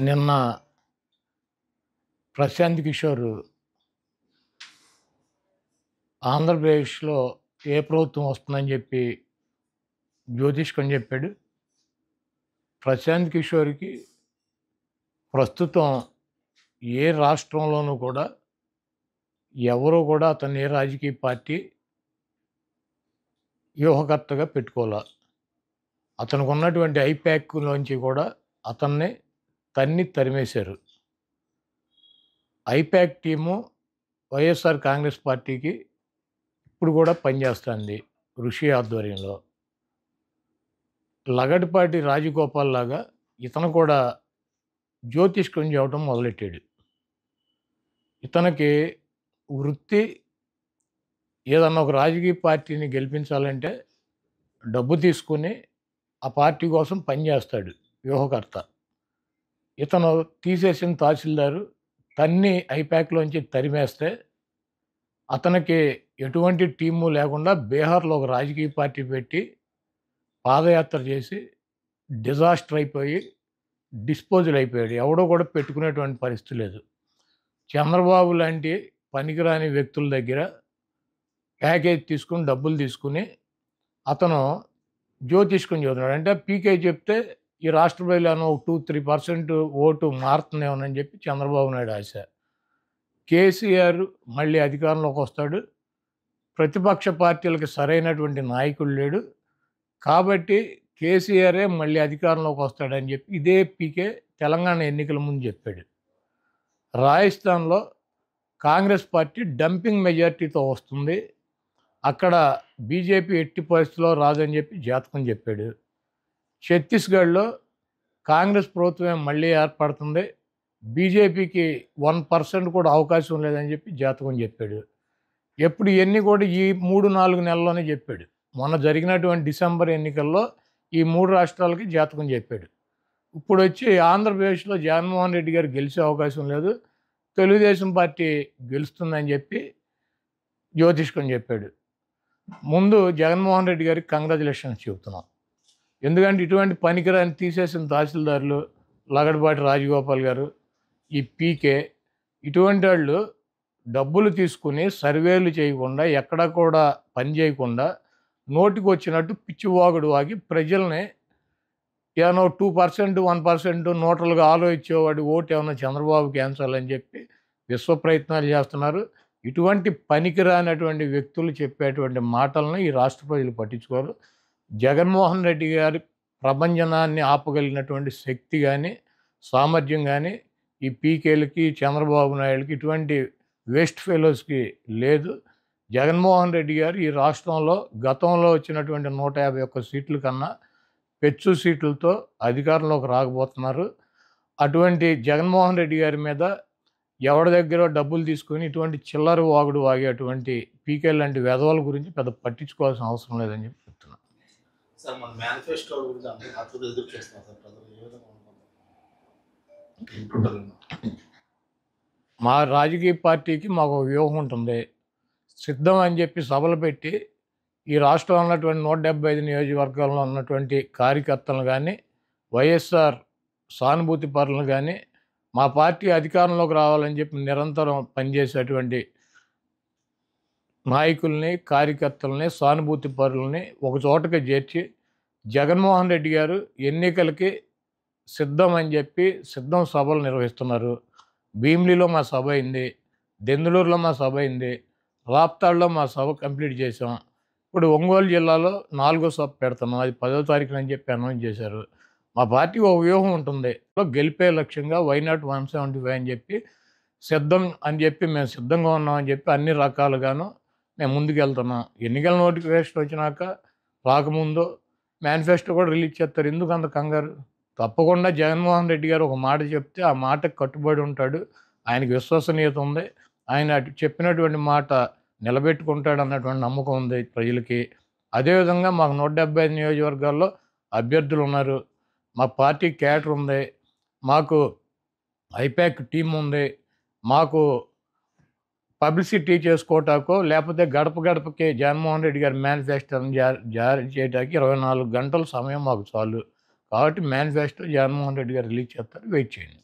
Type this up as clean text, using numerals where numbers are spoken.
నిన్న ప్రశాంత్ కిషోర్ ఆంధ్రప్రదేశ్‌లో ఏ ప్రభుత్వం వస్తుందని చెప్పి జ్యోతిష్కం చెప్పాడు. ప్రశాంత్ కిషోర్‌కి ప్రస్తుతం ఏ రాష్ట్రంలోనూ కూడా ఎవరు కూడా అతన్ని ఏ రాజకీయ పార్టీ వ్యూహకర్తగా పెట్టుకోలా. అతనికున్నటువంటి ఐపాక్‌లోంచి కూడా అతన్ని తరిమేశారు. ఐపాక్ టీము వైఎస్ఆర్ కాంగ్రెస్ పార్టీకి ఇప్పుడు కూడా పనిచేస్తుంది ఋషి ఆధ్వర్యంలో. లగడపాటి రాజగోపాల్ లాగా ఇతను కూడా జ్యోతిష్కం చెప్పడం మొదలెట్టాడు. ఇతనికి వృత్తి ఏదన్నా ఒక రాజకీయ పార్టీని గెలిపించాలంటే డబ్బు తీసుకొని ఆ పార్టీ కోసం పనిచేస్తాడు వ్యూహకర్త. ఇతను తీసేసిన తహసీల్దారు ఐపాక్‌లోంచి తరిమేస్తే అతనికి ఎటువంటి టీము లేకుండా బీహార్‌లో ఒక రాజకీయ పార్టీ పెట్టి పాదయాత్ర చేసి డిజాస్టర్ అయిపోయి డిస్పోజల్ అయిపోయాడు. ఎవడో కూడా పెట్టుకునేటువంటి పరిస్థితి లేదు. చంద్రబాబు లాంటి పనికిరాని వ్యక్తుల దగ్గర ప్యాకేజ్ తీసుకొని డబ్బులు తీసుకొని అతను జ్యోతిష్కం చెబుతున్నాడు. అంటే పీకే చెప్తే ఈ రాష్ట్ర ప్రజలను 2-3% ఓటు మారుతుందేమోనని చెప్పి చంద్రబాబు నాయుడు ఆశ. కేసీఆర్ మళ్ళీ అధికారంలోకి వస్తాడు. ప్రతిపక్ష పార్టీలకు సరైనటువంటి నాయకుడు లేడు. కాబట్టి కేసీఆరే మళ్ళీ అధికారంలోకి వస్తాడని చెప్పి ఇదే పీకే తెలంగాణ ఎన్నికల ముందు చెప్పాడు. రాజస్థాన్‌లో కాంగ్రెస్ పార్టీ డంపింగ్ మెజారిటీతో వస్తుంది. అక్కడ బీజేపీ ఎట్టి పరిస్థితిలో రాదని చెప్పి జాతకం చెప్పాడు. ఛత్తీస్‌గఢ్‌లో కాంగ్రెస్ ప్రభుత్వమే మళ్ళీ ఏర్పడుతుంది. బీజేపీకి 1% కూడా అవకాశం లేదని చెప్పి జాతకం చెప్పాడు. ఎప్పుడు ఇయన్నీ కూడా ఈ 3-4 నెలల్లోనే చెప్పాడు. మొన్న జరిగినటువంటి డిసెంబర్ ఎన్నికల్లో ఈ 3 రాష్ట్రాలకి జాతకం చెప్పాడు. ఇప్పుడొచ్చి ఆంధ్రప్రదేశ్‌లో జగన్మోహన్ రెడ్డి గారు గెలిచే అవకాశం లేదు. తెలుగుదేశం పార్టీ గెలుస్తుందని చెప్పి జ్యోతిష్కం చెప్పాడు. ముందు జగన్మోహన్ రెడ్డి గారికి కంగ్రాచ్యులేషన్స్ చెబుతున్నాం. ఎందుకంటే ఇటువంటి పనికిరాని తీసేసిన తహసీల్దారులు లగడపాటి రాజగోపాల్ గారు, ఈ పీకే ఇటువంటి వాళ్ళు డబ్బులు తీసుకుని సర్వేలు చేయకుండా ఎక్కడా కూడా పని చేయకుండా నోటికొచ్చినట్టు పిచ్చివాగుడు వాగి ప్రజల్ని ఏమన్నా 2%, 1% న్యూట్రల్‌గా ఆలోచించేవాడు ఓటు ఏమన్నా చంద్రబాబుకి ఏయించాలని చెప్పి విశ్వ ప్రయత్నాలు చేస్తున్నారు. ఇటువంటి పనికిరానటువంటి వ్యక్తులు చెప్పేటువంటి మాటలను ఈ రాష్ట్ర ప్రజలు పట్టించుకోరు. జగన్మోహన్ రెడ్డి గారి ప్రభంజనాన్ని ఆపగలిగినటువంటి శక్తి కానీ, సామర్థ్యం కానీ ఈ పీకేలకి, చంద్రబాబు నాయుడుకి ఇటువంటి వేస్ట్ ఫెలోస్‌కి లేదు. జగన్మోహన్ రెడ్డి గారు ఈ రాష్ట్రంలో గతంలో వచ్చినటువంటి 151 సీట్ల కన్నా పెచ్చు సీట్లతో అధికారంలోకి రాకపోతున్నారు. అటువంటి జగన్మోహన్ రెడ్డి గారి మీద ఎవరి దగ్గర డబ్బులు తీసుకొని ఇటువంటి చిల్లర వాగుడు వాగేటువంటి పీకే లాంటి వెధవల గురించి పెద్ద పట్టించుకోవాల్సిన అవసరం లేదని చెప్పి చెప్తున్నాను. సార్ మన మేనిఫెస్టో గురించి అందరూ ఆతృతగా ఎదురు చూస్తున్నారు సార్. ప్రజలు ఏ విధంగా అనుకుంటున్నారు? మా రాజకీయ పార్టీకి మాకు ఒక వ్యూహం ఉంటుంది. సిద్ధం అని చెప్పి సభలు పెట్టి ఈ రాష్ట్రంలో ఉన్నటువంటి 175 నియోజకవర్గాల్లో ఉన్నటువంటి కార్యకర్తలను కానీ, వైఎస్ఆర్ సానుభూతి పరులను కానీ, మా పార్టీ అధికారంలోకి రావాలని చెప్పి నిరంతరం పనిచేసేటువంటి నాయకుల్ని, కార్యకర్తలని, సానుభూతి పరులని ఒక చోటకి చేర్చి జగన్మోహన్ రెడ్డి గారు ఎన్నికలకి సిద్ధం అని చెప్పి సిద్ధం సభలు నిర్వహిస్తున్నారు. భీమిలిలో మా సభ అయింది, దెందులూరులో మా సభ అయింది, రాప్తాడులో మా సభ కంప్లీట్ చేసాం. ఇప్పుడు ఒంగోలు జిల్లాలో 4వ సభ పెడుతున్నాం. అది 10వ తారీఖున అని చెప్పి అనౌన్స్ చేశారు. మా పార్టీకి ఒక వ్యూహం ఉంటుంది. గెలిపే లక్ష్యంగా వై నాట్ 175 అని చెప్పి సిద్ధం అని చెప్పి మేము సిద్ధంగా ఉన్నామని చెప్పి అన్ని రకాలుగాను మేము ముందుకెళ్తున్నాం. ఎన్నికల నోటిఫికేషన్ వచ్చినాక రాకముందు మేనిఫెస్టో కూడా రిలీజ్ చేస్తారు. ఎందుకు అంత కంగారు? తప్పకుండా జగన్మోహన్ రెడ్డి గారు ఒక మాట చెప్తే ఆ మాటకు కట్టుబడి ఉంటాడు. ఆయనకి విశ్వసనీయత ఉంది. ఆయన చెప్పినటువంటి మాట నిలబెట్టుకుంటాడు అన్నటువంటి నమ్మకం ఉంది ప్రజలకి. అదేవిధంగా మాకు 175 నియోజకవర్గాల్లో అభ్యర్థులు ఉన్నారు. మా పార్టీ క్యాడర్ ఉంది. మాకు ఐపాక్ టీం ఉంది. మాకు పబ్లిసిటీ చేసుకోవటాకో లేకపోతే గడప గడపకి జగన్మోహన్ రెడ్డి గారి మేనిఫెస్టోని జారీ చేయడానికి 24 గంటల సమయం మాకు చాలు. కాబట్టి మేనిఫెస్టో జగన్మోహన్ రెడ్డి గారు రిలీజ్ చేస్తారు. వెయిట్ చేయండి.